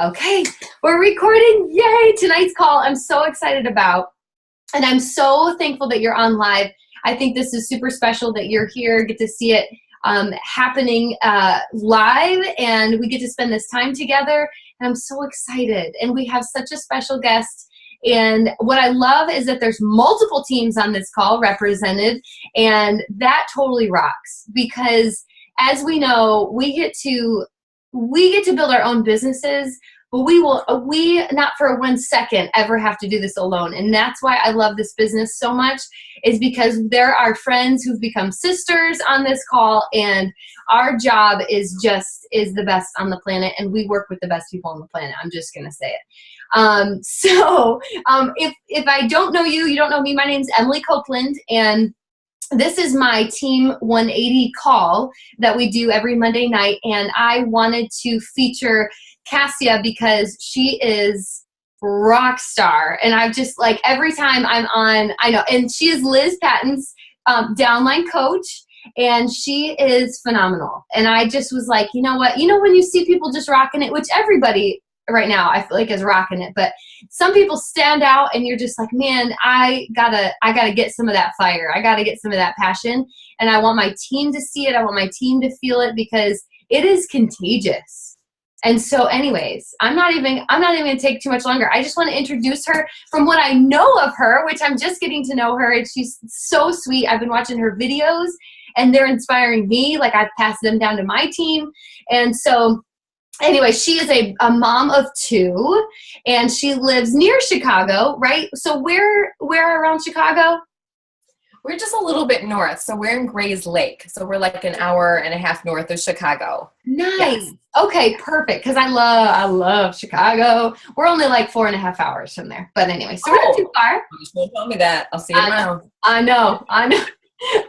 Okay, we're recording. Yay! Tonight's call I'm so excited about, and I'm so thankful that you're on live. I think this is super special that you're here, get to see it happening live, and we get to spend this time together, and I'm so excited. And we have such a special guest, and what I love is that there's multiple teams on this call represented, and that totally rocks, because as we know, we get to build our own businesses, but we not for 1 second ever have to do this alone. And that's why I love this business so much, is because there are friends who've become sisters on this call, and our job is the best on the planet, and we work with the best people on the planet. I'm just gonna say it. If I don't know you, you don't know me, my name's Emily Copeland, and this is my Team 180 call that we do every Monday night, and I wanted to feature Cassia because she is rock star, and I've just, like, every time I'm on, I know, and she is Liz Patton's downline coach, and she is phenomenal. And I just was like, you know what, when you see people just rocking it, which everybody right now I feel like is rocking it, but some people stand out and you're just like, man, I gotta get some of that fire, I gotta get some of that passion, and I want my team to see it, I want my team to feel it, because it is contagious. And so anyways, I'm not even gonna take too much longer. I just want to introduce her from what I know of her, which I'm just getting to know her, and she's so sweet. I've been watching her videos and they're inspiring me, like I've passed them down to my team. And so anyway, she is a mom of 2, and she lives near Chicago, right? So where around Chicago? We're just a little bit north. So we're in Grays Lake. So we're like an hour and a half north of Chicago. Nice. Yes. Okay, perfect. Because I love Chicago. We're only like 4.5 hours from there. But anyway, so we're not too far. Just don't tell me that. I'll see you tomorrow. I know.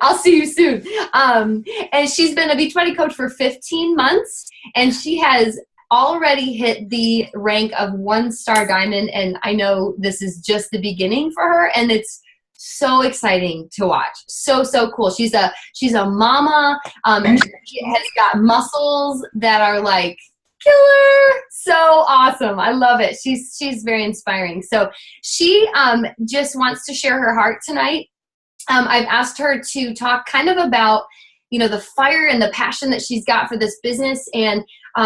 I'll see you soon. And she's been a Beachbody coach for 15 months, and she has already hit the rank of 1-star diamond. And I know this is just the beginning for her, and it's so exciting to watch. So cool. She's a mama. She has got muscles that are like killer. So awesome. I love it. She's very inspiring. So she just wants to share her heart tonight. I've asked her to talk kind of about, the fire and the passion that she's got for this business. And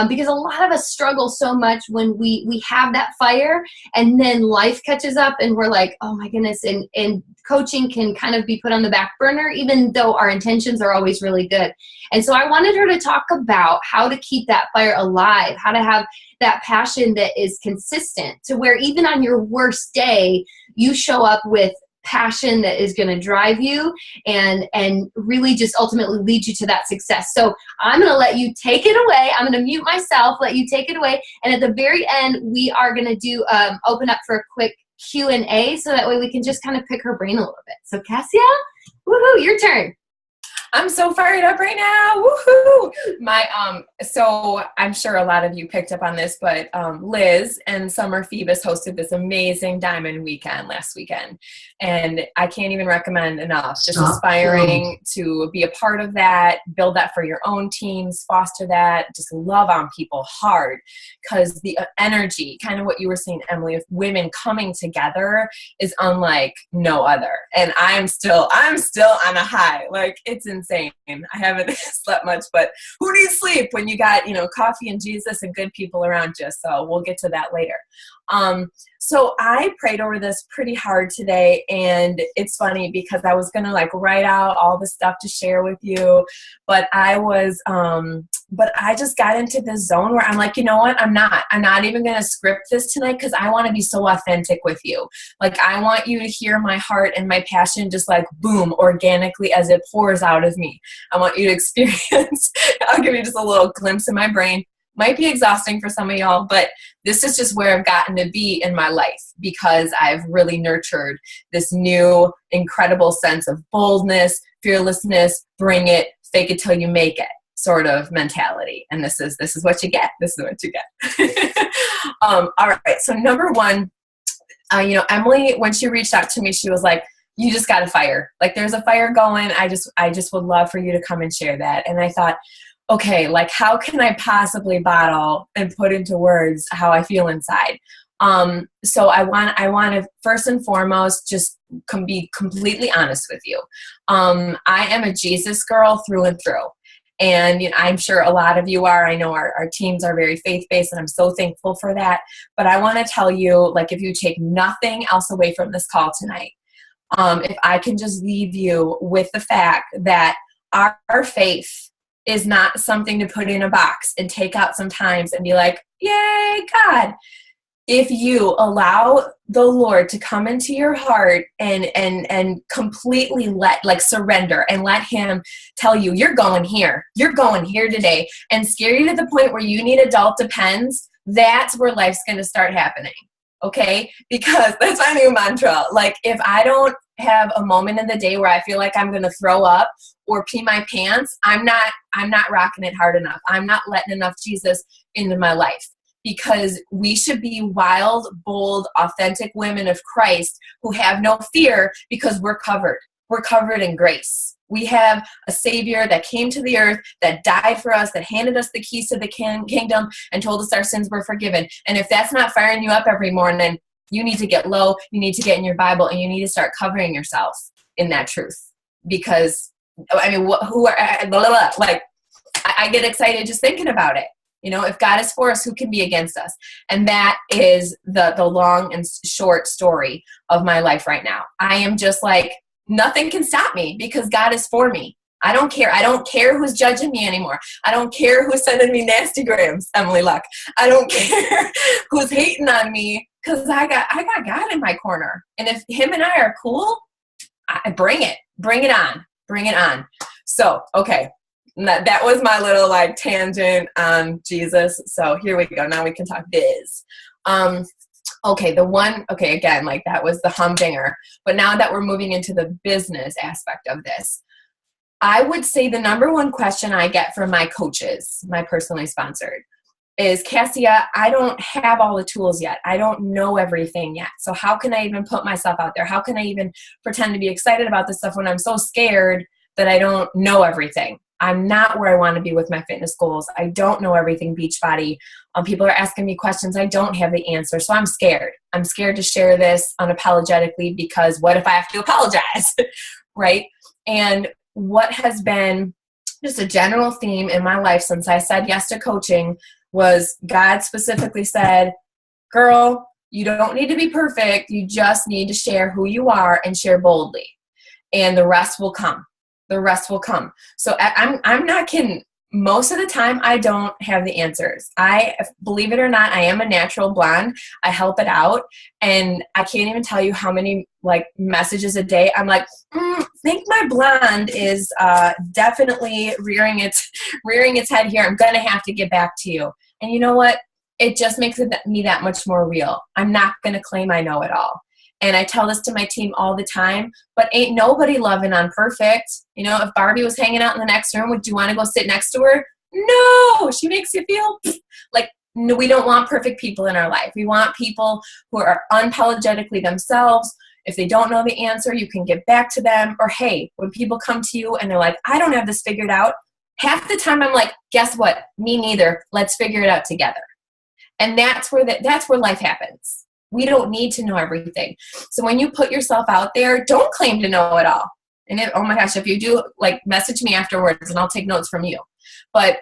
because a lot of us struggle so much when we have that fire, and then life catches up and we're like, oh my goodness. And coaching can kind of be put on the back burner, even though our intentions are always really good. And so I wanted her to talk about how to keep that fire alive, how to have that passion that is consistent, to where even on your worst day, you show up with passion that is going to drive you and really just ultimately lead you to that success. So I'm going to let you take it away. I'm going to mute myself, let you take it away. And at the very end, we are going to do open up for a quick Q&A, so that way we can just kind of pick her brain a little bit. So Cassia, woohoo, your turn. I'm so fired up right now. Woohoo! So I'm sure a lot of you picked up on this, but Liz and Summer Phoebus hosted this amazing Diamond Weekend last weekend. And I can't even recommend enough. Just inspiring to be a part of that, build that for your own teams, foster that, just love on people hard. Because the energy, kind of what you were saying, Emily, of women coming together is unlike no other. And I'm still on a high. Like, it's insane. I haven't slept much, but who needs sleep when you got, coffee and Jesus and good people around you? So we'll get to that later. So I prayed over this pretty hard today, and it's funny because I was going to write out all the stuff to share with you, but I just got into this zone where I'm like, you know what? I'm not even going to script this tonight, because I want to be so authentic with you. Like, I want you to hear my heart and my passion just boom, organically as it pours out of me. I want you to experience, I'll give you just a little glimpse in my brain. Might be exhausting for some of y'all, but this is just where I've gotten to be in my life, because I've really nurtured this new incredible sense of boldness, fearlessness, bring it, fake it till you make it sort of mentality. And this is what you get. This is what you get. All right. So number one, Emily, when she reached out to me, she was like, you just got a fire. Like, there's a fire going. I just would love for you to come and share that. And I thought, okay, like how can I possibly bottle and put into words how I feel inside? So I want to first and foremost just be completely honest with you. I am a Jesus girl through and through. And you know, I'm sure a lot of you are. I know our teams are very faith-based, and I'm so thankful for that. But I want to tell you, like, if you take nothing else away from this call tonight, if I can just leave you with the fact that our faith is not something to put in a box and take out sometimes and be like, yay, God. If you allow the Lord to come into your heart and completely surrender and let him tell you, you're going here today, and scare you to the point where you need adult depends, that's where life's going to start happening. Okay? Because that's my new mantra. Like, if I don't have a moment in the day where I feel like I'm going to throw up or pee my pants, I'm not rocking it hard enough. I'm not letting enough Jesus into my life. Because we should be wild, bold, authentic women of Christ who have no fear because we're covered. We're covered in grace. We have a Savior that came to the earth, that died for us, that handed us the keys to the kingdom and told us our sins were forgiven. And if that's not firing you up every morning, you need to get low, you need to get in your Bible, and you need to start covering yourself in that truth. Because, I mean, I get excited just thinking about it. You know, if God is for us, who can be against us? And that is the long and short story of my life right now. I am just like, nothing can stop me because God is for me. I don't care. I don't care who's judging me anymore. I don't care who's sending me nasty grams, Emily Luck. I don't care who's hating on me because I got God in my corner. And if him and I are cool, I bring it. Bring it on. Bring it on. So, okay. That was my little like tangent on Jesus. So here we go. Now we can talk biz. Okay, again, like that was the humdinger. But now that we're moving into the business aspect of this, I would say the number one question I get from my coaches, my personally sponsored, is, Cassia, I don't have all the tools yet. I don't know everything yet. So how can I even put myself out there? How can I even pretend to be excited about this stuff when I'm so scared that I don't know everything? I'm not where I want to be with my fitness goals. I don't know everything Beachbody. People are asking me questions. I don't have the answer. So I'm scared. I'm scared to share this unapologetically because what if I have to apologize, right? And what has been just a general theme in my life since I said yes to coaching was God specifically said, girl, you don't need to be perfect. You just need to share who you are and share boldly. And the rest will come. The rest will come. So I'm not kidding. Most of the time, I don't have the answers. Believe it or not, I am a natural blonde. I help it out. And I can't even tell you how many like messages a day. I'm like, I think my blonde is definitely rearing its head here. I'm going to have to get back to you. And you know what? It just makes me that much more real. I'm not going to claim I know it all. And I tell this to my team all the time, but ain't nobody loving on perfect. You know, if Barbie was hanging out in the next room, would you want to go sit next to her? No, she makes you feel like, no, we don't want perfect people in our life. We want people who are unapologetically themselves. If they don't know the answer, you can get back to them. Or, hey, when people come to you and they're like, I don't have this figured out, half the time I'm like, guess what? Me neither. Let's figure it out together. And that's where life happens. We don't need to know everything. So when you put yourself out there, don't claim to know it all. And oh my gosh, if you do, like, message me afterwards and I'll take notes from you. But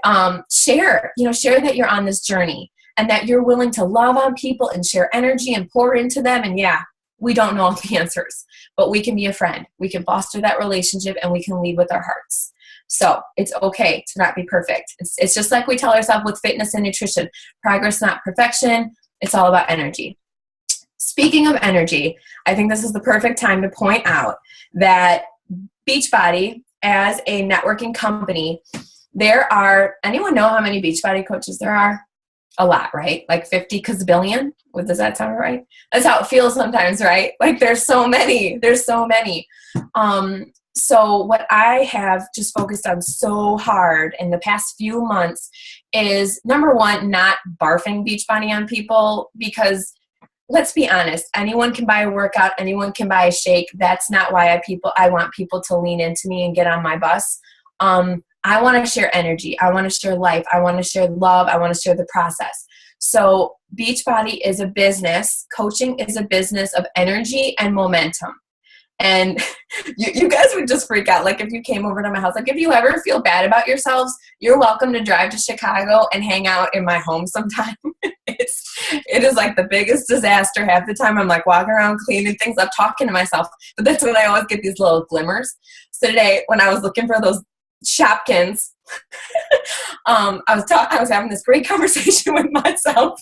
share that you're on this journey and that you're willing to love on people and share energy and pour into them. And yeah, we don't know all the answers, but we can be a friend. We can foster that relationship and we can lead with our hearts. So it's okay to not be perfect. It's just like we tell ourselves with fitness and nutrition, progress, not perfection. It's all about energy. Speaking of energy, I think this is the perfect time to point out that Beachbody, as a networking company, anyone know how many Beachbody coaches there are? A lot, right? Like 50 billion? Does that sound right? That's how it feels sometimes, right? Like there's so many. So what I have just focused on so hard in the past few months is, number one, not barfing Beachbody on people, because let's be honest, anyone can buy a workout, anyone can buy a shake. That's not why I want people to lean into me and get on my bus. I want to share energy. I want to share life. I want to share love. I want to share the process. So Beachbody is a business. Coaching is a business of energy and momentum. And you guys would just freak out. Like if you came over to my house, like if you ever feel bad about yourselves, you're welcome to drive to Chicago and hang out in my home sometime. It is like the biggest disaster. Half the time I'm like walking around cleaning things up, talking to myself. But that's when I always get these little glimmers. So today when I was looking for those Shopkins, I was having this great conversation with myself,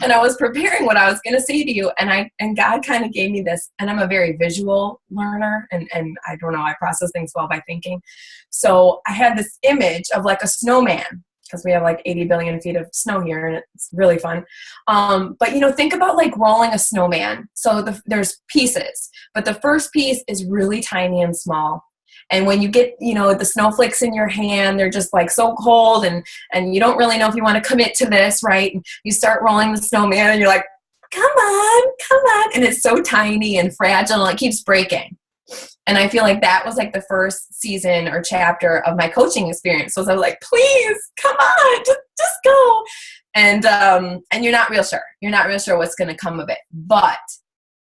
and I was preparing what I was going to say to you, and God kind of gave me this, and I'm a very visual learner, and I don't know, I process things well by thinking. So I had this image of like a snowman, because we have like 80 billion feet of snow here, and it's really fun. But think about like rolling a snowman. So there's pieces, but the first piece is really tiny and small. And when you get, the snowflakes in your hand, they're just like so cold, and you don't really know if you want to commit to this, right? And you start rolling the snowman and you're like, come on. And it's so tiny and fragile and it keeps breaking. And I feel like that was like the first season or chapter of my coaching experience. So I was like, please, come on, just go. And you're not real sure. You're not real sure what's going to come of it. But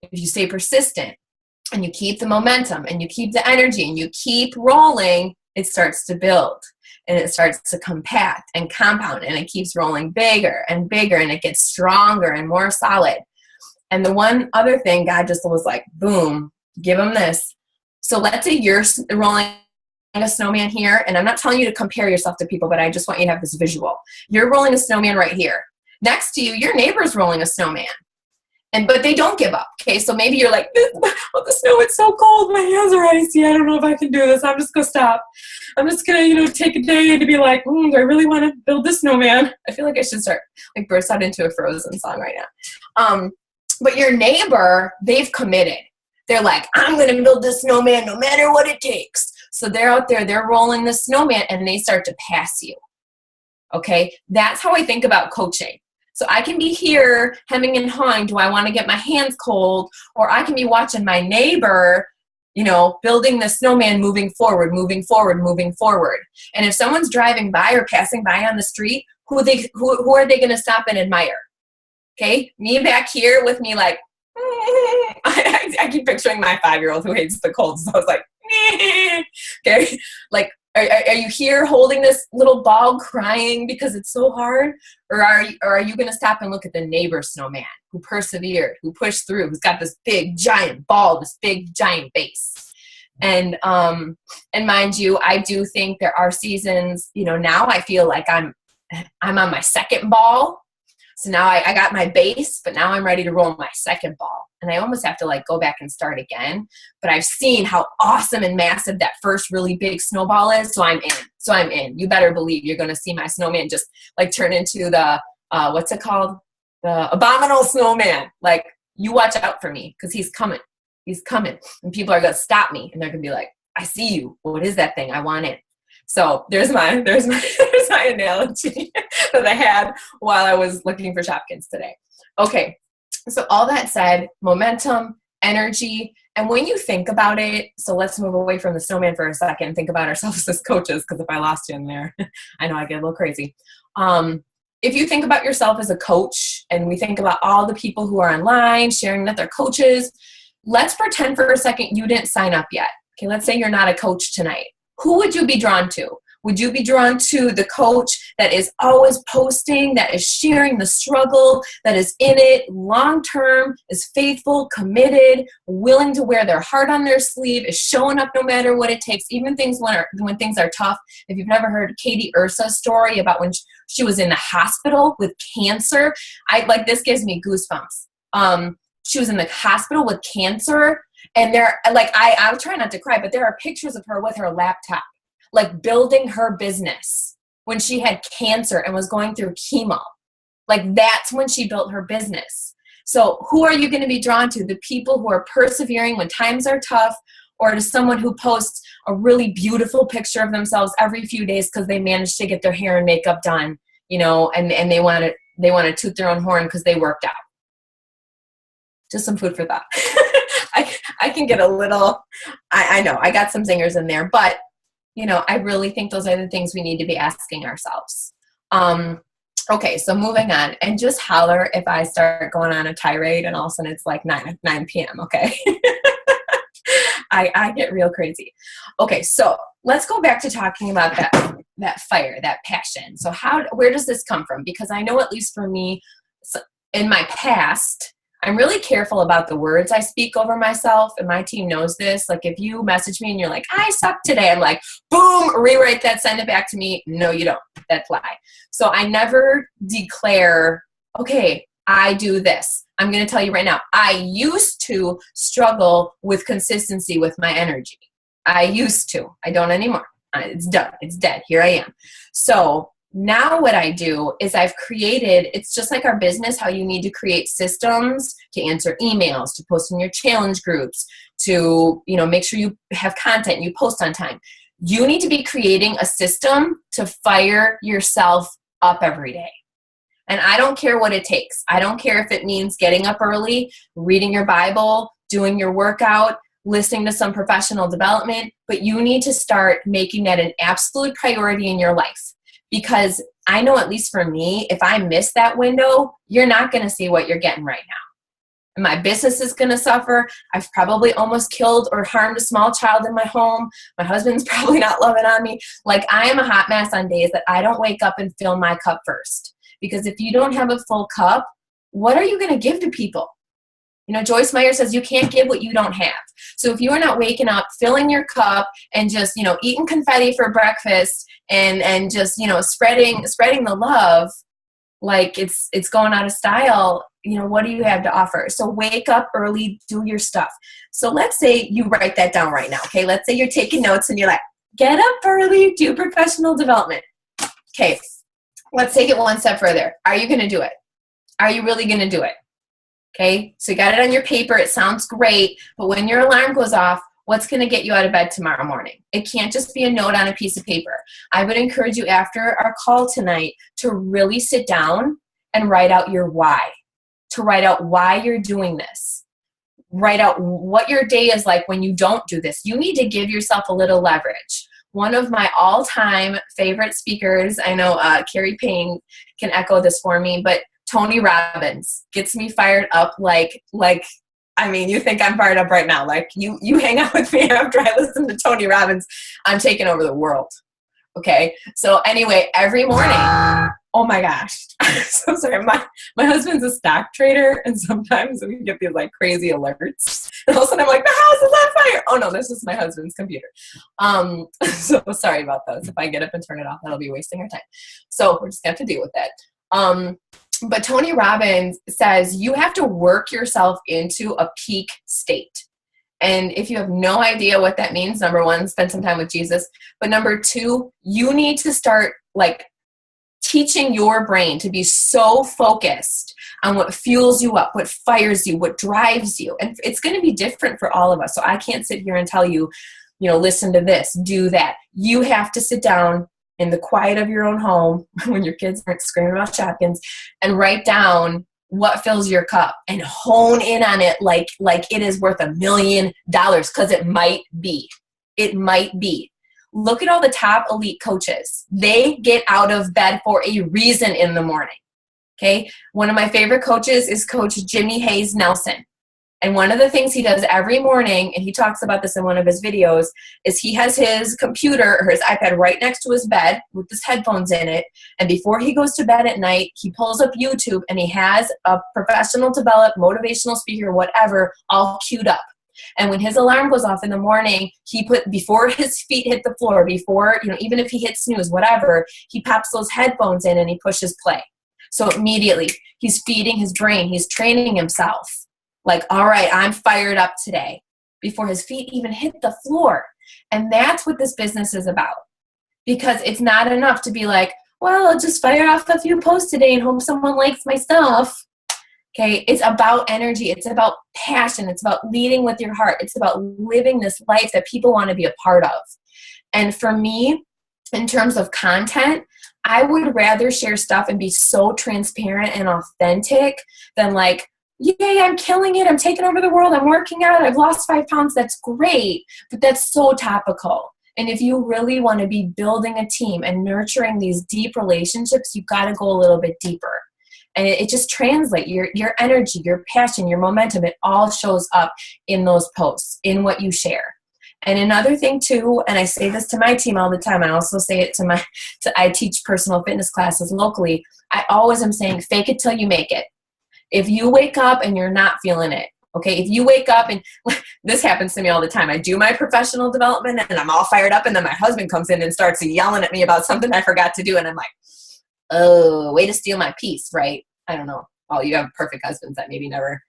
if you stay persistent, and you keep the momentum and you keep the energy and you keep rolling, it starts to build and it starts to compact and compound, and it keeps rolling bigger and bigger, and it gets stronger and more solid. And the one other thing, God just was like, boom, give them this. So let's say you're rolling a snowman here, and I'm not telling you to compare yourself to people, but I just want you to have this visual. You're rolling a snowman right here. Next to you, your neighbor's rolling a snowman. But they don't give up, okay? So maybe you're like, the snow, it's so cold, my hands are icy, I don't know if I can do this, I'm just going to stop. I'm just going to, take a day to be like, do I really want to build this snowman? I feel like I should start, burst out into a Frozen song right now. But your neighbor, they've committed. They're like, I'm going to build this snowman no matter what it takes. So they're out there, they're rolling the snowman, and they start to pass you, okay? That's how I think about coaching. So I can be here hemming and hawing. Do I want to get my hands cold? Or I can be watching my neighbor, building the snowman, moving forward. And if someone's driving by or passing by on the street, who are they going to stop and admire? Okay, me back here with me like, I keep picturing my 5-year-old who hates the cold. So I was like, okay, like, are you here holding this little ball crying because it's so hard? Or are you going to stop and look at the neighbor snowman who persevered, who pushed through, who's got this big giant ball, this big giant base? And mind you, I do think there are seasons, now I feel like I'm on my second ball. So now I got my base, but now I'm ready to roll my second ball. And I almost have to go back and start again. But I've seen how awesome and massive that first really big snowball is. So I'm in. You better believe you're going to see my snowman just turn into the, what's it called? The abominable snowman. You watch out for me because he's coming. And people are going to stop me. And they're going to be like, I see you. What is that thing? I want it. So there's my analogy that I had while I was looking for Shopkins today. Okay. So all that said, momentum, energy, and when you think about it, so let's move away from the snowman for a second and think about ourselves as coaches, because if I lost you in there, I know I get a little crazy. If you think about yourself as a coach, and we think about all the people who are online sharing that they're coaches, let's pretend for a second you didn't sign up yet. Okay, let's say you're not a coach tonight. Who would you be drawn to? Would you be drawn to the coach that is always posting, that is sharing the struggle, that is in it long-term, is faithful, committed, willing to wear their heart on their sleeve, is showing up no matter what it takes, even when things are tough? If you've never heard Katie Ursa's story about when she was in the hospital with cancer, this gives me goosebumps. She was in the hospital with cancer, and I was trying not to cry, but there are pictures of her with her laptop, building her business when she had cancer and was going through chemo. That's when she built her business. So who are you going to be drawn to? The people who are persevering when times are tough, or to someone who posts a really beautiful picture of themselves every few days because they managed to get their hair and makeup done, and they want to toot their own horn because they worked out. Just some food for thought. I can get a little, I know, I got some zingers in there, but I really think those are the things we need to be asking ourselves. Okay, so moving on, and just holler if I start going on a tirade and all of a sudden it's like 9 p.m., okay? I get real crazy. Okay, so let's go back to talking about that fire, that passion. So where does this come from? Because I know, at least for me, in my past, I'm really careful about the words I speak over myself, and my team knows this. Like, if you message me and you're like, I suck today, I'm like, boom, rewrite that, send it back to me. No, you don't. That's lie. So I never declare, okay, I do this. I'm going to tell you right now, I used to struggle with consistency with my energy. I used to. I don't anymore. It's done. It's dead. Here I am. So now what I do is I've created, it's just like our business, how you need to create systems to answer emails, to post in your challenge groups, to, make sure you have content and you post on time. You need to be creating a system to fire yourself up every day. And I don't care what it takes. I don't care if it means getting up early, reading your Bible, doing your workout, listening to some professional development, but you need to start making that an absolute priority in your life. Because I know, at least for me, if I miss that window, you're not going to see what you're getting right now. And my business is going to suffer. I've probably almost killed or harmed a small child in my home. My husband's probably not loving on me. Like, I am a hot mess on days that I don't wake up and fill my cup first. Because if you don't have a full cup, what are you going to give to people? Joyce Meyer says you can't give what you don't have. So if you are not waking up, filling your cup, and just, eating confetti for breakfast and just, spreading the love, like it's going out of style, what do you have to offer? So wake up early, do your stuff. So let's say you write that down right now, okay? Let's say you're taking notes and you're like, get up early, do professional development. Okay, let's take it one step further. Are you going to do it? Are you really going to do it? Okay, so you got it on your paper. It sounds great, but when your alarm goes off, what's going to get you out of bed tomorrow morning? It can't just be a note on a piece of paper. I would encourage you, after our call tonight, to really sit down and write out your why, to write out why you're doing this. Write out what your day is like when you don't do this. You need to give yourself a little leverage. One of my all-time favorite speakers, I know Carrie Payne can echo this for me, but Tony Robbins gets me fired up like, you think I'm fired up right now. Like, you hang out with me after I listen to Tony Robbins, I'm taking over the world. Okay. So anyway, every morning, oh my gosh. I'm so sorry. My husband's a stock trader, and sometimes we get these like crazy alerts. And all of a sudden I'm like, the house is on fire. Oh no, this is my husband's computer. So sorry about those. If I get up and turn it off, that'll be wasting our time. So we're just gonna have to deal with that. But Tony Robbins says you have to work yourself into a peak state. And if you have no idea what that means, number one, spend some time with Jesus. But number two, you need to start teaching your brain to be so focused on what fuels you up, what fires you, what drives you. And it's going to be different for all of us. So I can't sit here and tell you, listen to this, do that. You have to sit down in the quiet of your own home when your kids aren't screaming about shotguns and write down what fills your cup and hone in on it like it is worth $1 million, because it might be. It might be. Look at all the top elite coaches. They get out of bed for a reason in the morning. Okay? One of my favorite coaches is Coach Jimmy Hayes Nelson. And one of the things he does every morning, and he talks about this in one of his videos, is he has his computer or his iPad right next to his bed with his headphones in it. And before he goes to bed at night, he pulls up YouTube and he has a professional developed motivational speaker, whatever, all queued up. And when his alarm goes off in the morning, before his feet hit the floor, before, even if he hits snooze, whatever, he pops those headphones in and he pushes play. So immediately he's feeding his brain, he's training himself. Like, all right, I'm fired up today, before his feet even hit the floor. And that's what this business is about. Because it's not enough to be like, well, I'll just fire off a few posts today and hope someone likes my stuff. Okay, it's about energy. It's about passion. It's about leading with your heart. It's about living this life that people want to be a part of. And for me, in terms of content, I would rather share stuff and be so transparent and authentic than like, yay, I'm killing it. I'm taking over the world. I'm working out. I've lost 5 pounds. That's great. But that's so topical. And if you really want to be building a team and nurturing these deep relationships, you've got to go a little bit deeper. And it just translates your energy, your passion, your momentum. It all shows up in those posts, in what you share. And another thing too, and I say this to my team all the time, I also say it I teach personal fitness classes locally. I always am saying, fake it till you make it. If you wake up and you're not feeling it, okay, if you wake up and this happens to me all the time. I do my professional development and I'm all fired up, and then my husband comes in and starts yelling at me about something I forgot to do. And I'm like, oh, way to steal my peace, right? I don't know. Oh, you have perfect husbands that maybe never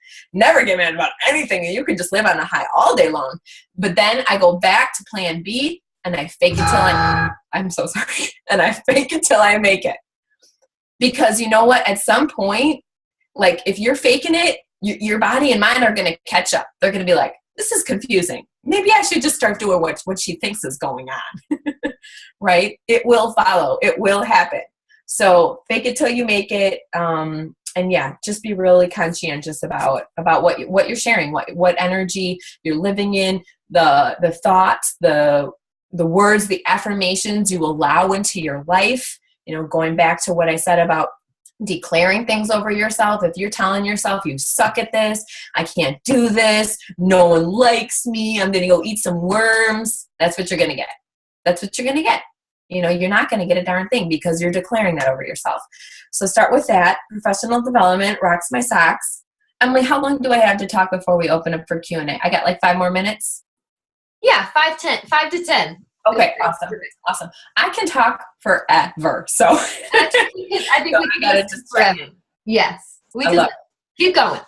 get mad about anything, and you can just live on a high all day long. But then I go back to plan B and I fake it till I'm so sorry. And I fake it till I make it. Because you know what? At some point, like if you're faking it, your body and mind are going to catch up. They're going to be like, this is confusing. Maybe I should just start doing what she thinks is going on. Right? It will follow. It will happen. So fake it till you make it. And yeah, just be really conscientious about what you're sharing, what energy you're living in, the thoughts, the words, the affirmations you allow into your life. You know, going back to what I said about declaring things over yourself. If you're telling yourself you suck at this, I can't do this, no one likes me, I'm going to go eat some worms, that's what you're going to get. That's what you're going to get. You know, you're not going to get a darn thing because you're declaring that over yourself. So start with that. Professional development rocks my socks. Emily, how long do I have to talk before we open up for Q&A? I got like 5 more minutes? Yeah, 5 to 10. Okay, awesome. I can talk forever. So I think we can listen forever. Yes, we can. Keep going.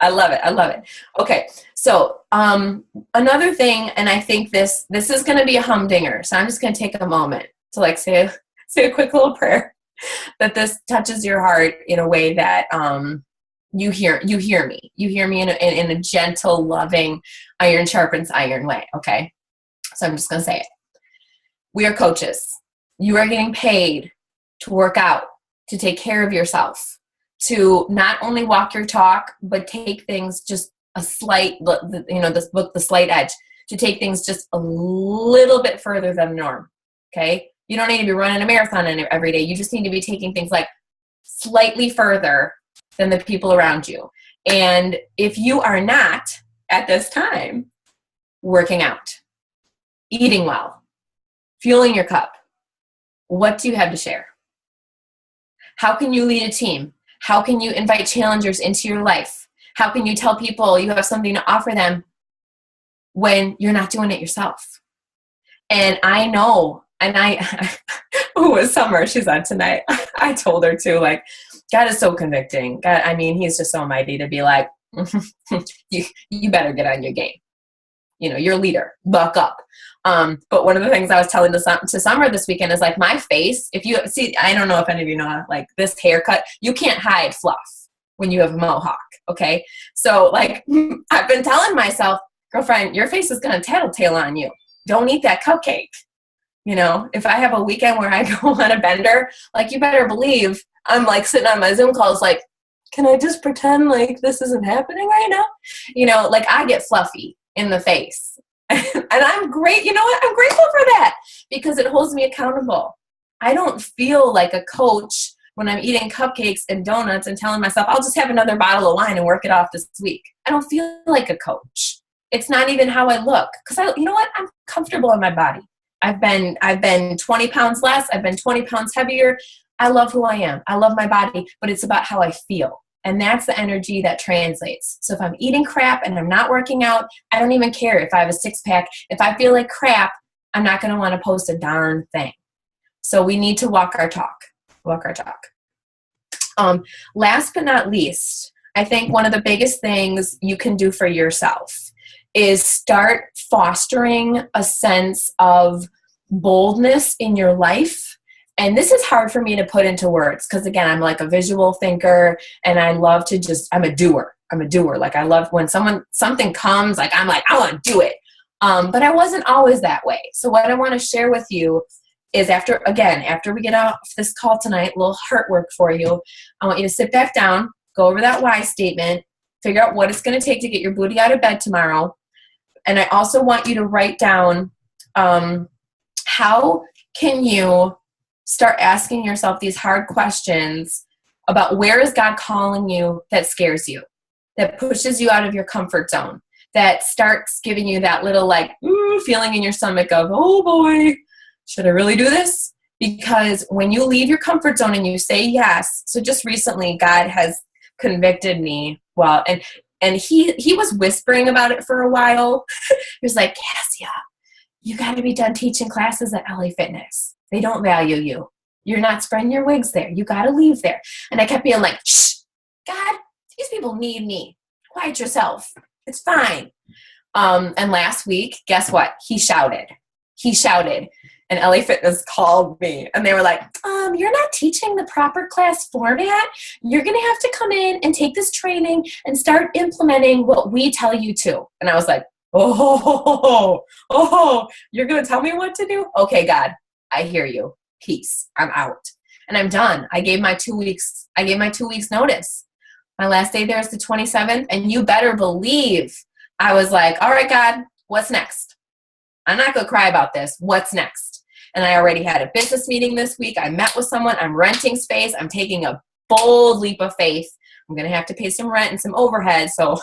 I love it. Okay, so another thing, and I think this is going to be a humdinger, so I'm just going to take a moment to like say a quick little prayer that this touches your heart in a way that you hear me. You hear me in a gentle, loving, iron sharpens iron way. Okay, so I'm just going to say it. We are coaches. You are getting paid to work out, to take care of yourself, to not only walk your talk, but take things just a slight, this book, The Slight Edge, to take things just a little bit further than the norm. Okay? You don't need to be running a marathon every day. You just need to be taking things like slightly further than the people around you. And if you are not at this time working out, eating well, fueling your cup, what do you have to share? How can you lead a team? How can you invite challengers into your life? How can you tell people you have something to offer them when you're not doing it yourself? And I know, who was Summer? She's on tonight. I told her too, like, God is so convicting. God, I mean, he's just so mighty to be like, you better get on your game. You know, you're a leader, buck up. But one of the things I was telling to Summer this weekend is like my face, if you see, I don't know if any of you know, like this haircut, you can't hide fluff when you have a mohawk. Okay. So like I've been telling myself, girlfriend, your face is going to tattletale on you. Don't eat that cupcake. You know, if I have a weekend where I go on a bender, like you better believe I'm like sitting on my Zoom calls, like, can I just pretend like this isn't happening right now? You know, like I get fluffy in the face. And I'm great. You know what? I'm grateful for that because it holds me accountable. I don't feel like a coach when I'm eating cupcakes and donuts and telling myself, I'll just have another bottle of wine and work it off this week. I don't feel like a coach. It's not even how I look because you know what? I'm comfortable in my body. I've been 20 pounds less. I've been 20 pounds heavier. I love who I am. I love my body, but it's about how I feel. And that's the energy that translates. So if I'm eating crap and I'm not working out, I don't even care if I have a 6-pack. If I feel like crap, I'm not going to want to post a darn thing. So we need to walk our talk. Last but not least, I think one of the biggest things you can do for yourself is start fostering a sense of boldness in your life. And this is hard for me to put into words because, again, I'm like a visual thinker and I love to I'm a doer. Like I love when something comes, like I'm like, I want to do it. But I wasn't always that way. So what I want to share with you is after we get off this call tonight, a little heart work for you. I want you to sit back down, go over that why statement, figure out what it's going to take to get your booty out of bed tomorrow. And I also want you to write down How can you start asking yourself these hard questions about where is God calling you that scares you, that pushes you out of your comfort zone, that starts giving you that little like feeling in your stomach of, oh boy, should I really do this? Because when you leave your comfort zone and you say yes, so just recently God has convicted me, well, and he was whispering about it for a while. He was like, Cassia, you got to be done teaching classes at LA Fitness. They don't value you. You're not spreading your wigs there. You got to leave there. And I kept being like, shh, God, these people need me. Quiet yourself. It's fine. And last week, guess what? He shouted. And LA Fitness called me and they were like, you're not teaching the proper class format. You're going to have to come in and take this training and start implementing what we tell you to. And I was like, oh, you're going to tell me what to do? Okay, God, I hear you. Peace. I'm out. And I'm done. I gave my 2 weeks notice. My last day there is the 27th. And you better believe I was like, all right, God, what's next? I'm not going to cry about this. What's next? And I already had a business meeting this week. I met with someone. I'm renting space. I'm taking a bold leap of faith. I'm going to have to pay some rent and some overhead. So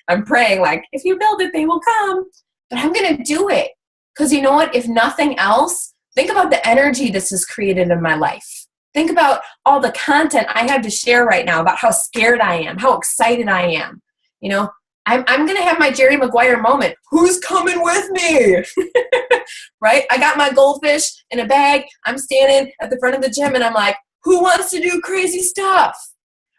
I'm praying like, if you build it, they will come. But I'm going to do it. Because you know what? If nothing else, think about the energy this has created in my life. Think about all the content I have to share right now about how scared I am, how excited I am. You know, I'm going to have my Jerry Maguire moment. Who's coming with me? Right? I got my goldfish in a bag. I'm standing at the front of the gym and I'm like, who wants to do crazy stuff?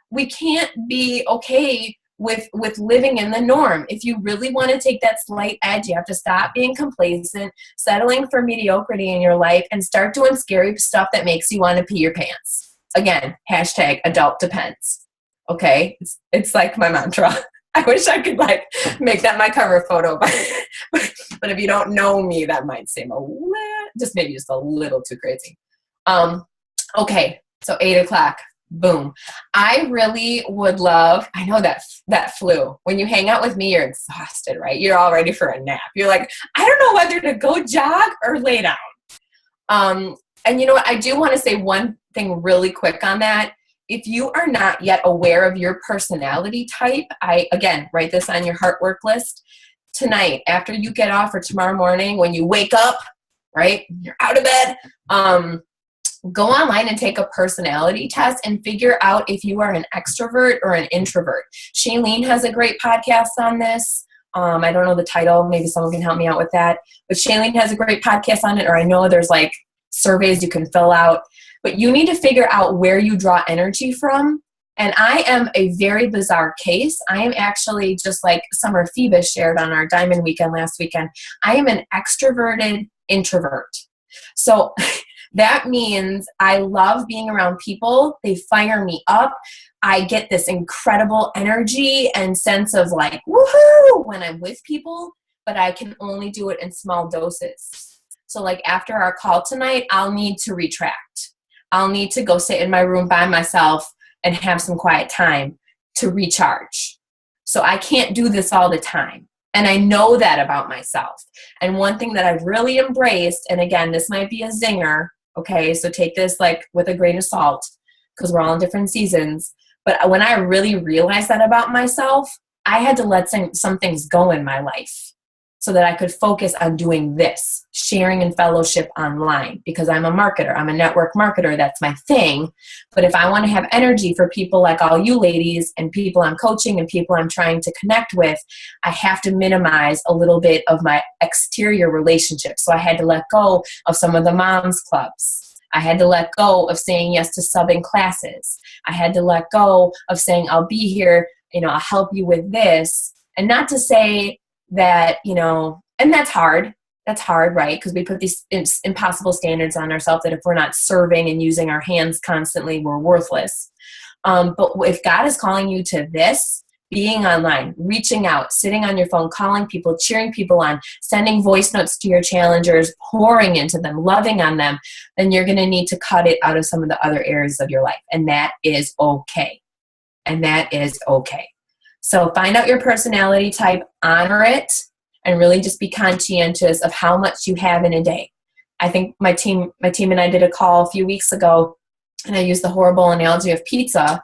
We can't be okay with living in the norm. If you really want to take that slight edge, you have to stop being complacent, settling for mediocrity in your life, and start doing scary stuff that makes you want to pee your pants. Again, #adult depends. Okay? It's like my mantra. I wish I could like make that my cover photo, but if you don't know me, that might seem maybe just a little too crazy. Okay, so 8:00, boom. I really would love, I know that flu. When you hang out with me, you're exhausted, right? You're all ready for a nap. You're like, I don't know whether to go jog or lay down. And you know what? I do want to say one thing really quick on that. If you are not yet aware of your personality type, again, write this on your heart work list. Tonight, after you get off, or tomorrow morning when you wake up, right, you're out of bed, go online and take a personality test and figure out if you are an extrovert or an introvert. Shailene has a great podcast on this. I don't know the title. Maybe someone can help me out with that. But Shailene has a great podcast on it, or I know there's like surveys you can fill out. But you need to figure out where you draw energy from. And I am a very bizarre case. I am actually, just like Summer Phoebus shared on our Diamond Weekend last weekend, I am an extroverted introvert. So that means I love being around people. They fire me up. I get this incredible energy and sense of like, woohoo, when I'm with people, but I can only do it in small doses. So like after our call tonight, I'll need to retract. I'll need to go sit in my room by myself and have some quiet time to recharge. So I can't do this all the time. And I know that about myself. And one thing that I've really embraced, and again, this might be a zinger, okay, so take this like with a grain of salt because we're all in different seasons. But when I really realized that about myself, I had to let some things go in my life so that I could focus on doing this, sharing and fellowship online, because I'm a marketer. I'm a network marketer. That's my thing. But if I want to have energy for people like all you ladies and people I'm coaching and people I'm trying to connect with, I have to minimize a little bit of my exterior relationships. So I had to let go of some of the moms clubs. I had to let go of saying yes to subbing classes. I had to let go of saying, I'll be here, I'll help you with this. And not to say that, and that's hard. That's hard, right? Because we put these impossible standards on ourselves that if we're not serving and using our hands constantly, we're worthless. But if God is calling you to this, being online, reaching out, sitting on your phone, calling people, cheering people on, sending voice notes to your challengers, pouring into them, loving on them, then you're going to need to cut it out of some of the other areas of your life. And that is okay. And that is okay. So find out your personality type, honor it, and really just be conscientious of how much you have in a day. I think my team and I did a call a few weeks ago, and I used the horrible analogy of pizza,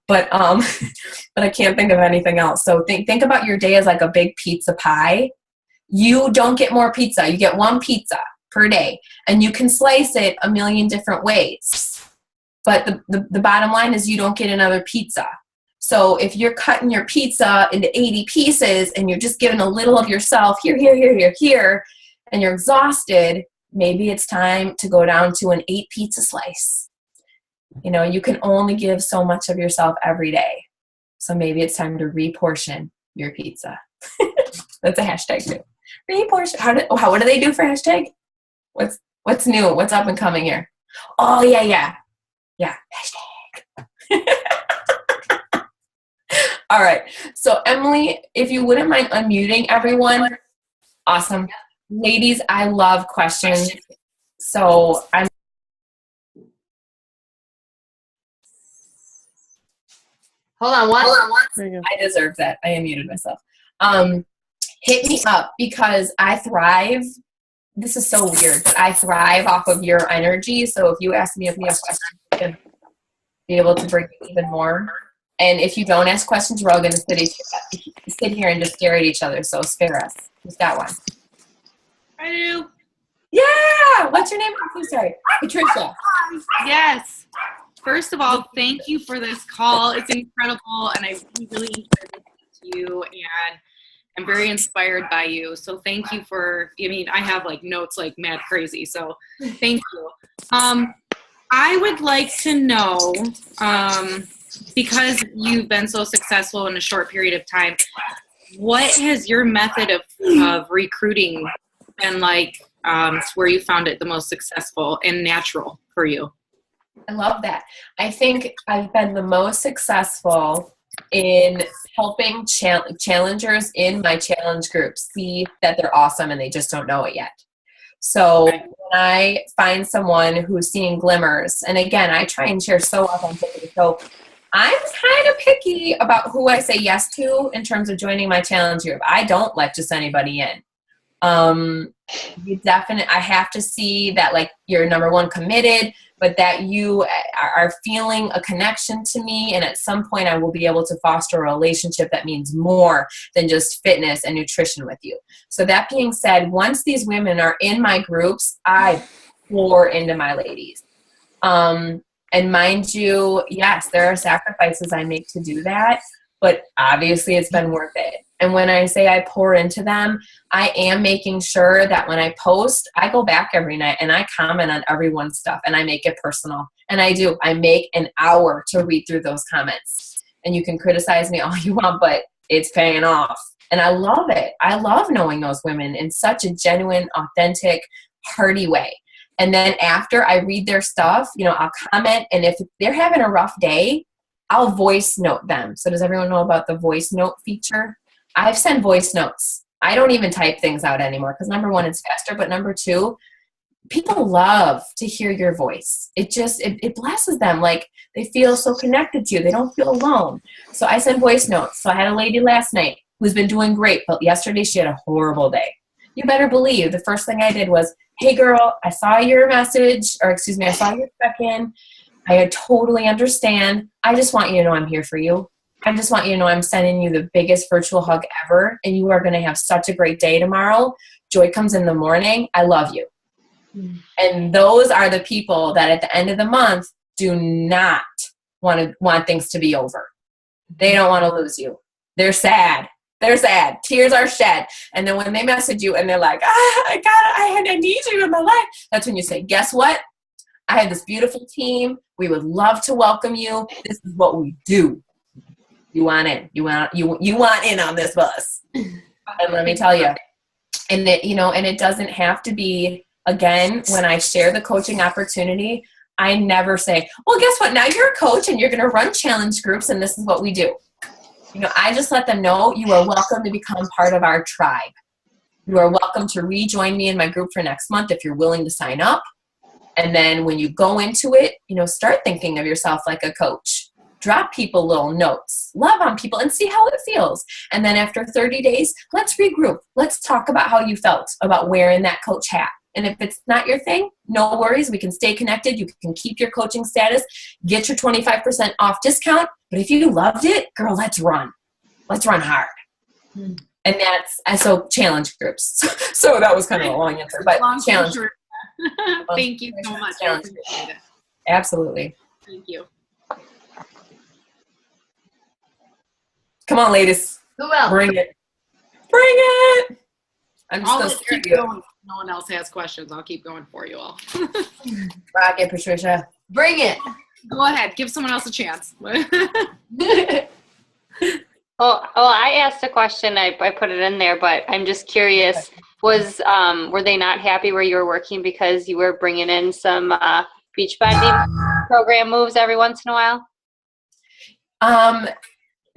but but I can't think of anything else. So think about your day as like a big pizza pie. You don't get more pizza. You get one pizza per day, and you can slice it a million different ways. But the bottom line is you don't get another pizza. So if you're cutting your pizza into 80 pieces and you're just giving a little of yourself here, and you're exhausted, maybe it's time to go down to an 8 pizza slice. You know, you can only give so much of yourself every day. So maybe it's time to reportion your pizza. That's a hashtag too. Reportion. What do they do for hashtag? What's new? What's up and coming here? Oh, yeah. Hashtag. All right. So Emily, if you wouldn't mind unmuting everyone. Awesome. Ladies, I love questions. So I'm Hold on one. I deserve that. I unmuted myself. Hit me up because I thrive. This is so weird, but I thrive off of your energy. So if you ask me a question, I can be able to bring you even more. And if you don't ask questions, we're all going to sit here and just stare at each other. So spare us. Who's got one? I do. Yeah. What's your name? I'm so sorry. Patricia. Yes. First of all, thank you for this call. It's incredible, and I really enjoyed listening to you, and I'm very inspired by you. So thank you for, I have like notes like mad crazy. So thank you. I would like to know, because you've been so successful in a short period of time, what has your method of recruiting been like, where you found it the most successful and natural for you? I love that. I think I've been the most successful in helping challengers in my challenge group see that they're awesome and they just don't know it yet. So when I find someone who's seeing glimmers, and again, I try and share so authentically. So I'm kind of picky about who I say yes to in terms of joining my challenge group. I don't let just anybody in. I have to see that like you're number one committed, but that you are feeling a connection to me. And at some point I will be able to foster a relationship that means more than just fitness and nutrition with you. So that being said, once these women are in my groups, I pour into my ladies. And mind you, yes, there are sacrifices I make to do that, but obviously it's been worth it. And when I say I pour into them, I am making sure that when I post, I go back every night and I comment on everyone's stuff and I make it personal. And I do. I make an hour to read through those comments. And you can criticize me all you want, but it's paying off. And I love it. I love knowing those women in such a genuine, authentic, hearty way. And then after I read their stuff, I'll comment. And if they're having a rough day, I'll voice note them. So does everyone know about the voice note feature? I've sent voice notes. I don't even type things out anymore because number one, it's faster. But number two, people love to hear your voice. It blesses them. Like they feel so connected to you. They don't feel alone. So I send voice notes. So I had a lady last night who's been doing great, but yesterday she had a horrible day. You better believe the first thing I did was, hey girl, I saw your message, I saw your check-in. I totally understand. I just want you to know I'm here for you. I just want you to know I'm sending you the biggest virtual hug ever, and you are going to have such a great day tomorrow. Joy comes in the morning. I love you. Mm. And those are the people that at the end of the month do not want things to be over. They don't want to lose you. They're sad. They're sad. Tears are shed. And then when they message you and they're like, I need you in my life. That's when you say, guess what? I have this beautiful team. We would love to welcome you. This is what we do. You want in. You want in on this bus. And let me tell you, and it doesn't have to be, again, when I share the coaching opportunity, I never say, well, guess what? Now you're a coach and you're going to run challenge groups and this is what we do. I just let them know you are welcome to become part of our tribe. You are welcome to rejoin me in my group for next month if you're willing to sign up. And then when you go into it, start thinking of yourself like a coach. Drop people little notes, love on people, and see how it feels. And then after 30 days, let's regroup. Let's talk about how you felt about wearing that coach hat And if it's not your thing, no worries. We can stay connected. You can keep your coaching status, get your 25% off discount. But if you loved it, girl, let's run. Let's run hard. And so challenge groups. So that was kind of a long answer, but challenge. Thank you so much. I appreciate it. Absolutely. Thank you. Come on, ladies. Who else? Bring it. Bring it. I'm I'll just just keep going. No one else has questions. I'll keep going for you all. Rock it, Patricia. Bring it. Go ahead. Give someone else a chance. I asked a question. I put it in there, but I'm just curious. Were they not happy where you were working because you were bringing in some beach bonding program moves every once in a while?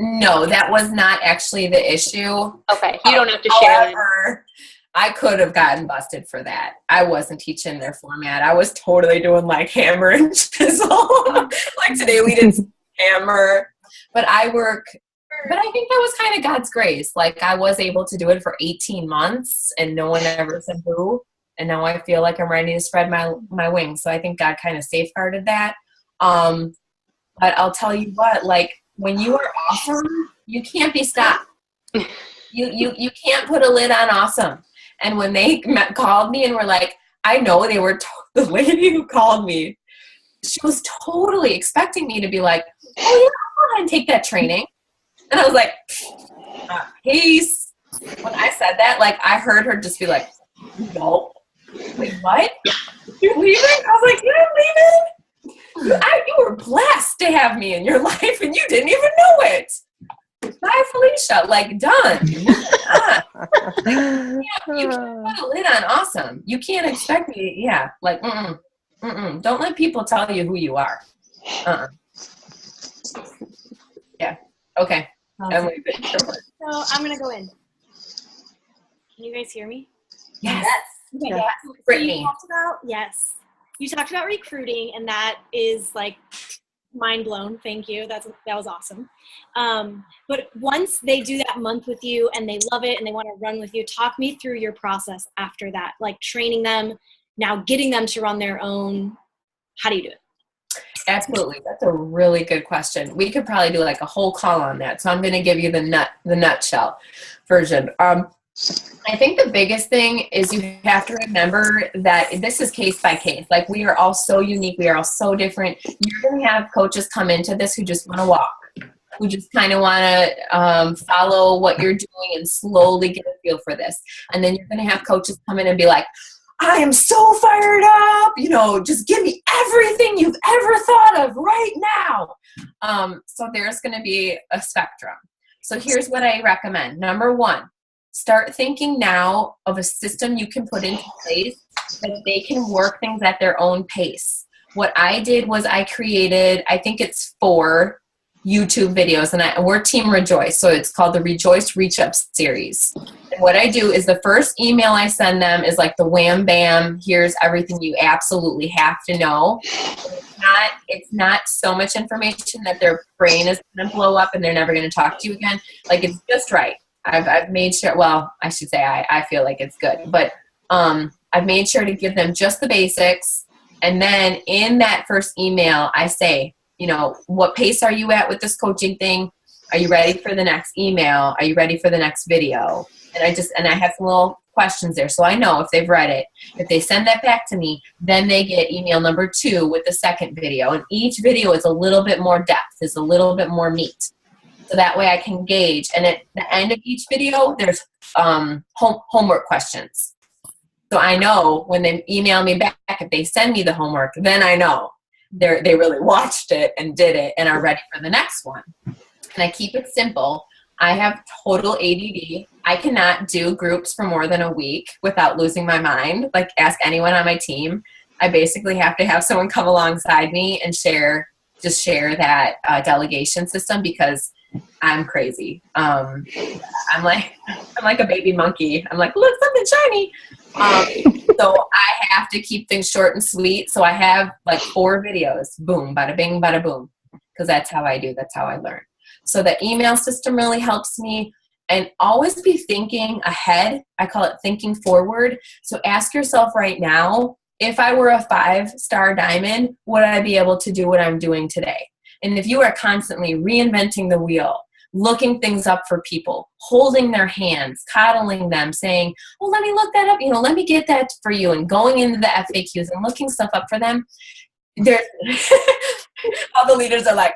No, that was not actually the issue. Okay, you don't have to share it. However, I could have gotten busted for that. I wasn't teaching their format. I was totally doing like hammer and chisel. Like today we did hammer. But I think that was kind of God's grace. Like I was able to do it for 18 months and no one ever said boo. And now I feel like I'm ready to spread my wings. So I think God kind of safeguarded that. But I'll tell you what, like when you are awesome, you can't be stopped. You can't put a lid on awesome. And when they called me and were like, I know the lady who called me, she was totally expecting me to be like, oh yeah, I'll go ahead and take that training. And I was like, peace. When I said that, like I heard her just be like, no. Wait, what? You're leaving? I was like, you're leaving? You were blessed to have me in your life and you didn't even know it. Bye, Felicia. Like, done. You can't put a lid on awesome. You can't expect me. Yeah. Like, don't let people tell you who you are. Yeah. Okay. So I'm going to go in. Can you guys hear me? Yes. Okay. Yes. So Brittany. You talked about recruiting, and that is like mind blown. Thank you. That was awesome. But once they do that month with you and they love it and they want to run with you, talk me through your process after that, like training them, now getting them to run their own. How do you do it? Absolutely. That's a really good question. We could probably do like a whole call on that. So I'm going to give you the nutshell version. I think the biggest thing is you have to remember that this is case by case. Like we are all so unique. We are all so different. You're going to have coaches come into this who just want to walk, who just kind of want to follow what you're doing and slowly get a feel for this. And then you're going to have coaches come in and be like, I am so fired up, just give me everything you've ever thought of right now. So there's going to be a spectrum. So here's what I recommend. Number one, start thinking now of a system you can put into place that they can work things at their own pace. What I did was I created, I think it's 4 YouTube videos, and we're Team Rejoice, so it's called the Rejoice Reach Up series. And what I do is the first email I send them is like the wham bam, here's everything you absolutely have to know. It's not so much information that their brain is going to blow up and they're never going to talk to you again. Like it's just right. I've made sure, well, I should say I feel like it's good, but I've made sure to give them just the basics. And then in that first email, I say, what pace are you at with this coaching thing? Are you ready for the next email? Are you ready for the next video? And I have some little questions there. So I know if they've read it, if they send that back to me, then they get email number 2 with the second video. And each video is a little bit more depth, is a little bit more meat. So that way I can gauge. And at the end of each video, there's homework questions. So I know when they email me back, if they send me the homework, then I know they really watched it and did it and are ready for the next one. And I keep it simple. I have total ADD. I cannot do groups for more than a week without losing my mind. Like ask anyone on my team. I basically have to have someone come alongside me and share that delegation system because I'm crazy. I'm like a baby monkey. I'm like, look, something shiny. So I have to keep things short and sweet. So I have like 4 videos. Boom, bada bing, bada boom. Because that's how I do. That's how I learn. So the email system really helps me. and always be thinking ahead. I call it thinking forward. So ask yourself right now, if I were a 5-star diamond, would I be able to do what I'm doing today? And if you are constantly reinventing the wheel, looking things up for people, holding their hands, coddling them, saying, well, let me look that up, let me get that for you, and going into the FAQs and looking stuff up for them, there's all the leaders are like,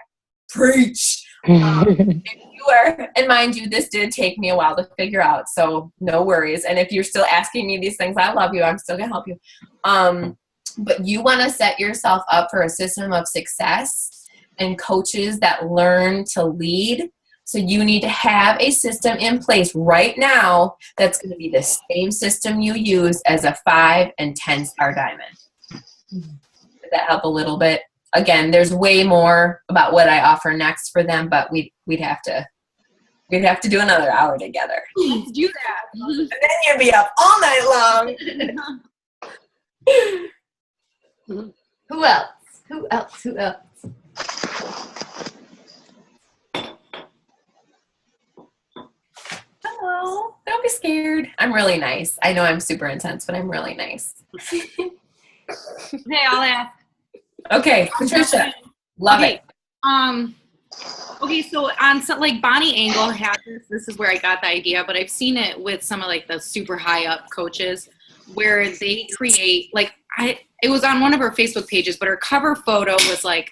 preach. If you are, and mind you, this did take me a while to figure out, so no worries. And if you're still asking me these things, I love you. I'm still gonna help you. But you want to set yourself up for a system of success and coaches that learn to lead. So you need to have a system in place right now that's going to be the same system you use as a 5 and 10-star diamond. Did that help a little bit? Again, there's way more about what I offer next for them, but we'd have to do another hour together. Let's do that. And then you'd be up all night long. Who else? Who else? Who else? Hello. Don't be scared. I'm really nice. I know I'm super intense, but I'm really nice. Hey, I'll ask. Okay, Patricia. Love it. Okay, so on like Bonnie Engel had this. This is where I got the idea, but I've seen it with some of like the super high up coaches where they create it was on one of her Facebook pages, but her cover photo was like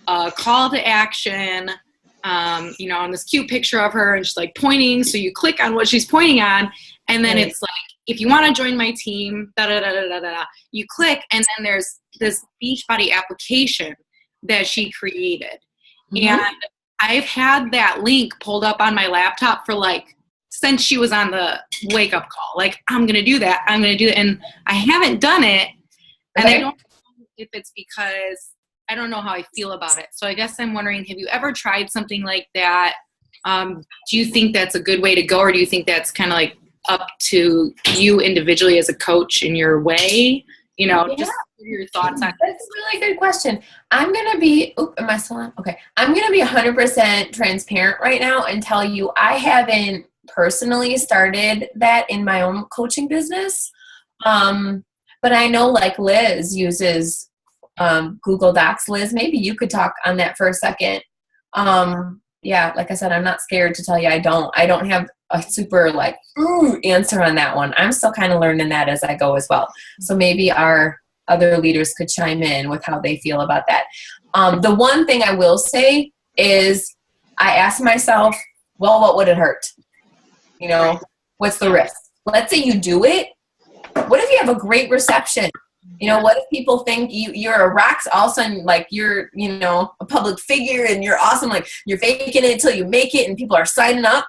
a call to action, on this cute picture of her, and she's like pointing. So you click on what she's pointing on, and then it's like, if you want to join my team, you click, and then there's this Beachbody application that she created. Mm-hmm. And I've had that link pulled up on my laptop for since she was on the wake up call. Like, I'm going to do that. I'm going to do it. And I haven't done it. And I don't know if it's because I don't know how I feel about it. So I guess I'm wondering, have you ever tried something like that? Do you think that's a good way to go? Or do you think that's kind of like up to you individually as a coach in your way? Just your thoughts on it. That's a really good question. I'm going to be, am I still on? Okay. I'm going to be 100% transparent right now and tell you I haven't personally started that in my own coaching business. But I know Liz uses Google Docs. Liz, maybe you could talk on that for a second. Yeah, like I said, I'm not scared to tell you I don't have a super answer on that one. I'm still kind of learning that as I go as well. So maybe our other leaders could chime in with how they feel about that. The one thing I will say is I asked myself, well, what would it hurt? What's the risk? Let's say you do it. What if you have a great reception? What if people think you're a rock, all of a sudden, you're, a public figure and you're awesome, you're faking it until you make it and people are signing up?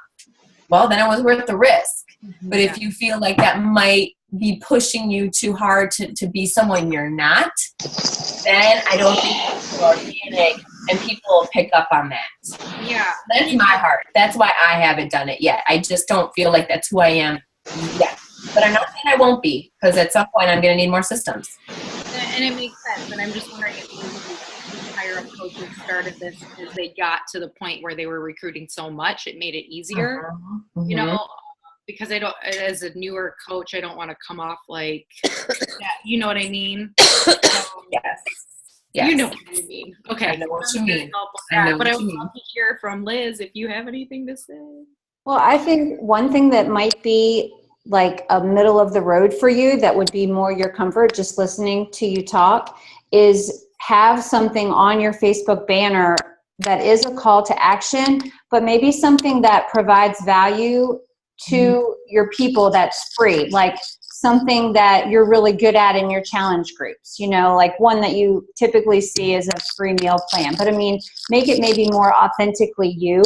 Well, then it was worth the risk. Mm-hmm. But if you feel like that might be pushing you too hard to be someone you're not, then I don't think it's organic and people will pick up on that. Yeah. That's my heart. That's why I haven't done it yet. I just don't feel like that's who I am yet. But I'm not saying I won't be, because at some point I'm going to need more systems. And it makes sense. And I'm just wondering if the higher up coaches started this because they got to the point where they were recruiting so much, it made it easier. Mm-hmm. Because I don't, as a newer coach, I don't want to come off like that. You know what I mean? Yes. You know what I mean. Okay. I know what you mean. But I would love to hear from Liz if you have anything to say. Well, I think one thing that might be a middle of the road for you that would be more your comfort, just listening to you talk, is have something on your Facebook banner that is a call to action, but maybe something that provides value to your people that's free, something that you're really good at in your challenge groups, one that you typically see as a free meal plan. But make it maybe more authentically you.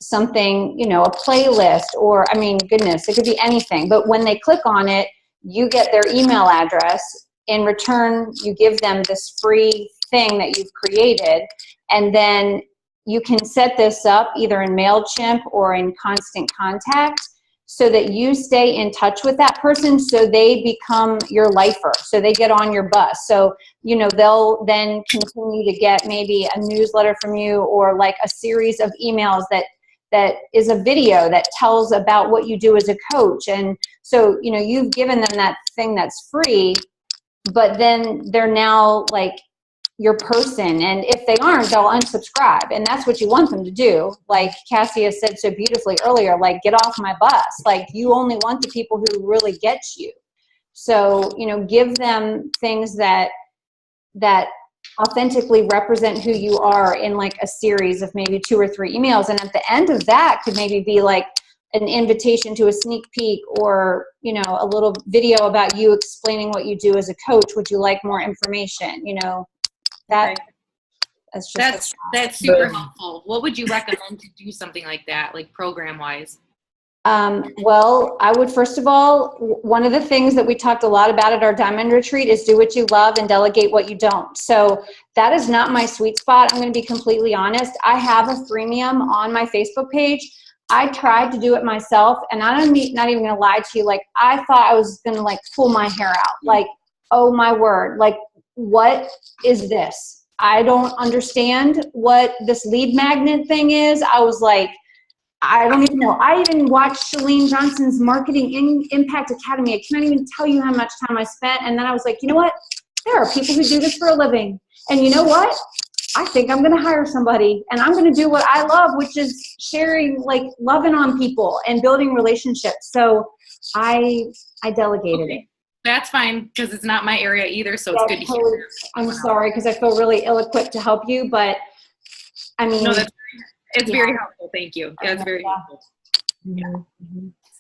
Something, a playlist, or goodness, it could be anything. But when they click on it, you get their email address. In return, you give them this free thing that you've created, and then you can set this up either in MailChimp or in Constant Contact so that you stay in touch with that person, so they become your lifer, so they get on your bus. So, they'll then continue to get maybe a newsletter from you, or a series of emails that that is a video that tells about what you do as a coach. And so, you know, you've given them that thing that's free, but then they're now like your person. And if they aren't, they'll unsubscribe. And that's what you want them to do. Like Cassia said so beautifully earlier, like, get off my bus. Like, you only want the people who really get you. So, you know, give them things that authentically represent who you are in like a series of maybe 2 or 3 emails. And at the end of that could maybe be like an invitation to a sneak peek, or, you know, a little video about you explaining what you do as a coach. Would you like more information? You know, that's super helpful. What would you recommend to do something like that, like program wise? Well, I would, first of all, one of the things that we talked a lot about at our Diamond Retreat is do what you love and delegate what you don't. So that is not my sweet spot. I'm going to be completely honest. I have a freemium on my Facebook page. I tried to do it myself, and I'm not even going to lie to you. Like, I thought I was going to like pull my hair out. Like, oh my word. Like, what is this? I don't understand what this lead magnet thing is. I was like, I don't even know. I even watched Chalene Johnson's Marketing Impact Academy. I can't even tell you how much time I spent. And then I was like, you know what? There are people who do this for a living. And you know what? I think I'm going to hire somebody, and I'm going to do what I love, which is sharing, like, loving on people and building relationships. So I delegated it. That's fine, because it's not my area either. So it's good to hear. I'm sorry, because I feel really ill-equipped to help you, but I mean, no, it's very helpful. Thank you. That's very helpful. Yeah.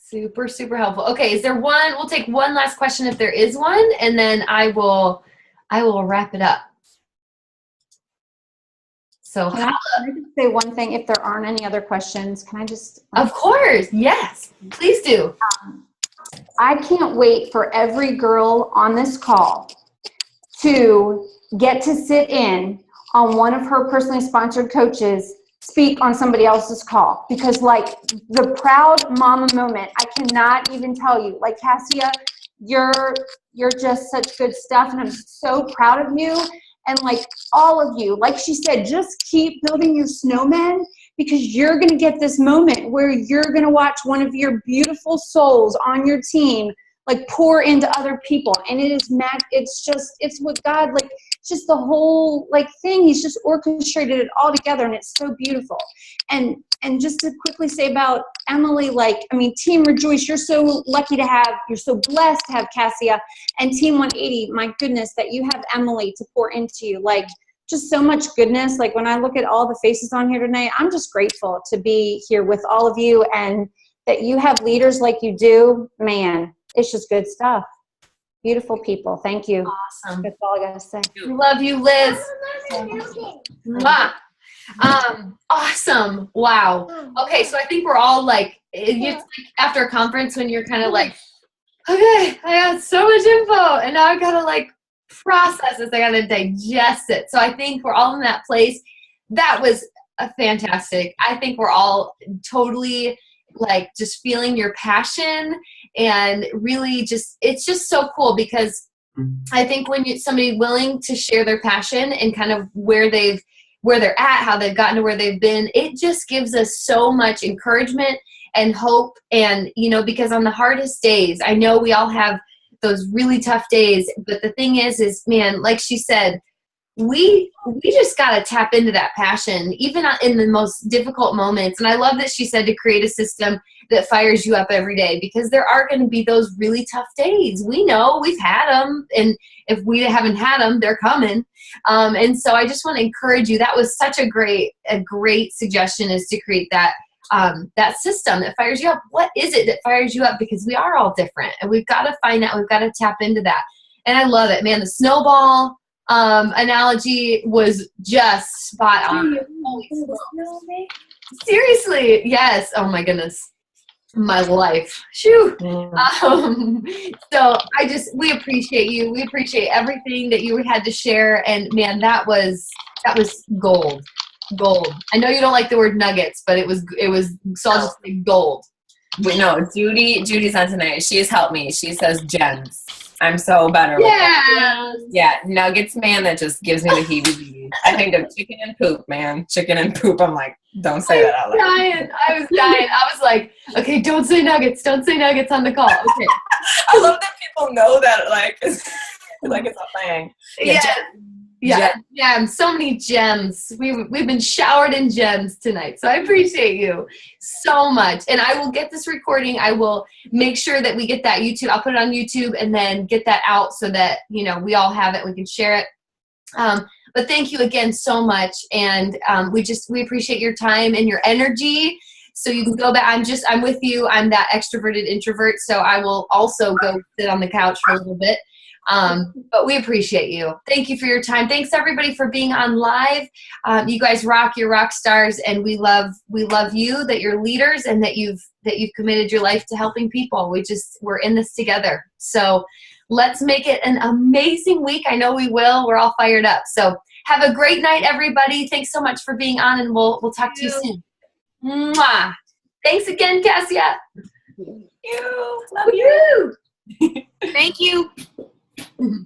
Super, super helpful. Okay, is there one? We'll take one last question if there is one, and then I will wrap it up. So can I just say one thing? If there aren't any other questions, can I just? Of course, yes, please do. I can't wait for every girl on this call to get to sit in on one of her personally sponsored coaches speak on somebody else's call, because like the proud mama moment, I cannot even tell you. Like, Cassia, you're just such good stuff, and I'm so proud of you. And like all of you, like she said, just keep building your snowmen, because you're going to get this moment where you're going to watch one of your beautiful souls on your team like pour into other people. And it is it's what God, like, just the whole like thing. He's just orchestrated it all together, and it's so beautiful. And just to quickly say about Emily, like, I mean, Team Rejoice, you're so blessed to have Cassia, and Team 180, my goodness, that you have Emily to pour into you. Like, just so much goodness. Like, when I look at all the faces on here tonight, I'm just grateful to be here with all of you, and that you have leaders like you do. Man, it's just good stuff. Beautiful people. Thank you. Awesome. That's all I got to say. We love you, Liz. Mwah. Awesome. Wow. Okay, so I think we're all like, it's like after a conference when you're kind of like, okay, I got so much info, and now I gotta like process this. I gotta digest it. So I think we're all in that place. That was a fantastic. I think we're all totally like just feeling your passion, and really just, it's just so cool, because I think when somebody willing to share their passion and kind of where they're at, how they've gotten to where they've been, it just gives us so much encouragement and hope. And, you know, because on the hardest days, I know we all have those really tough days, but the thing is, man, like she said, we just got to tap into that passion, even in the most difficult moments. And I love that she said to create a system that fires you up every day, because there are going to be those really tough days. We know, we've had them, and if we haven't had them, they're coming. And so I just want to encourage you. That was such a great suggestion, is to create that system that fires you up. What is it that fires you up? Because we are all different, and we've got to find that. We've got to tap into that. And I love it, man. The snowball analogy was just spot on. Seriously, yes. Oh my goodness, my life. Shoo. So we appreciate you. We appreciate everything that you had to share. And man, that was gold. I know you don't like the word nuggets, but it was. So I'll just say gold. Wait, no, Judy's on tonight. She has helped me. She says gems. I'm so better with Yeah. Yeah, nuggets, man, that just gives me the heebie-jeebies. I think of chicken and poop, man. Chicken and poop. I'm like, don't say that out loud. I was dying. I was like, okay, don't say nuggets. Don't say nuggets on the call. Okay. I love that people know that, like it's a thing. Yeah, gems. So many gems. We've been showered in gems tonight. So I appreciate you so much. And I will get this recording. I will make sure that we get that YouTube. I'll put it on YouTube and then get that out so that, you know, we all have it. We can share it. But thank you again so much. And we appreciate your time and your energy. So you can go back. I'm with you. I'm that extroverted introvert. So I will also go sit on the couch for a little bit. But we appreciate you. Thank you for your time. Thanks everybody for being on live. You guys rock, you're rock stars, and we love you, that you're leaders and that you've committed your life to helping people. We're in this together. So let's make it an amazing week. I know we will. We're all fired up. So have a great night, everybody. Thanks so much for being on, and we'll talk to you soon. Mwah. Thanks again, Cassia. Love you. Thank you. Mm-hmm.